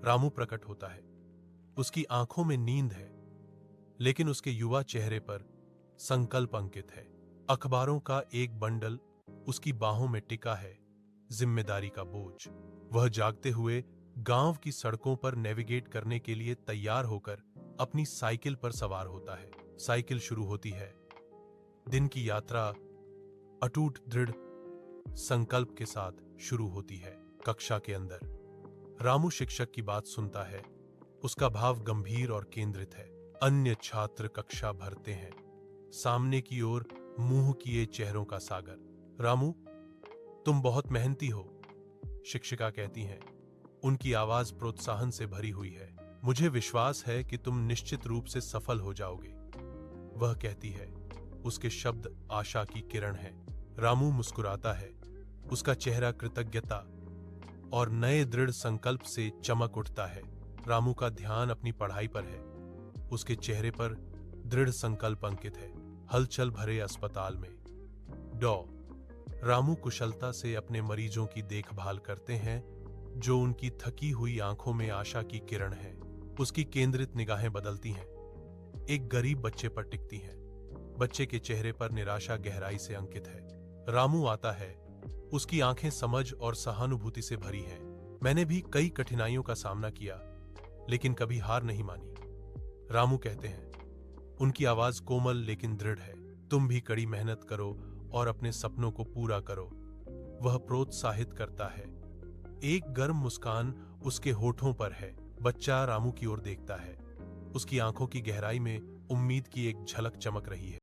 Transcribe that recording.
रामू प्रकट होता है। उसकी आंखों में नींद है, लेकिन उसके युवा चेहरे पर संकल्प अंकित है। अखबारों का एक बंडल उसकी बाहों में टिका है, जिम्मेदारी का बोझ। वह जागते हुए गांव की सड़कों पर नेविगेट करने के लिए तैयार होकर अपनी साइकिल पर सवार होता है। साइकिल शुरू होती है। दिन की यात्रा अटूट दृढ़ संकल्प के साथ शुरू होती है। कक्षा के अंदर रामू शिक्षक की बात सुनता है। उसका भाव गंभीर और केंद्रित है। अन्य छात्र कक्षा भरते हैं, सामने की ओर मुंह किए चेहरों का सागर। रामू, तुम बहुत मेहनती हो, शिक्षिका कहती हैं। उनकी आवाज प्रोत्साहन से भरी हुई है। मुझे विश्वास है कि तुम निश्चित रूप से सफल हो जाओगे, वह कहती है। उसके शब्द आशा की किरण है। रामू मुस्कुराता है। उसका चेहरा कृतज्ञता और नए दृढ़ संकल्प से चमक उठता है। रामू का ध्यान अपनी पढ़ाई पर है। उसके चेहरे पर दृढ़ संकल्प अंकित है। हलचल भरे अस्पताल में डॉ रामू कुशलता से अपने मरीजों की देखभाल करते हैं, जो उनकी थकी हुई आंखों में आशा की किरण है। उसकी केंद्रित निगाहें बदलती हैं, एक गरीब बच्चे पर टिकती हैं। बच्चे के चेहरे पर निराशा गहराई से अंकित है। रामू आता है। उसकी आंखें समझ और सहानुभूति से भरी हैं। मैंने भी कई कठिनाइयों का सामना किया, लेकिन कभी हार नहीं मानी, रामू कहते हैं। उनकी आवाज कोमल लेकिन दृढ़ है। तुम भी कड़ी मेहनत करो और अपने सपनों को पूरा करो, वह प्रोत्साहित करता है। एक गर्म मुस्कान उसके होठों पर है। बच्चा रामू की ओर देखता है। उसकी आंखों की गहराई में उम्मीद की एक झलक चमक रही है।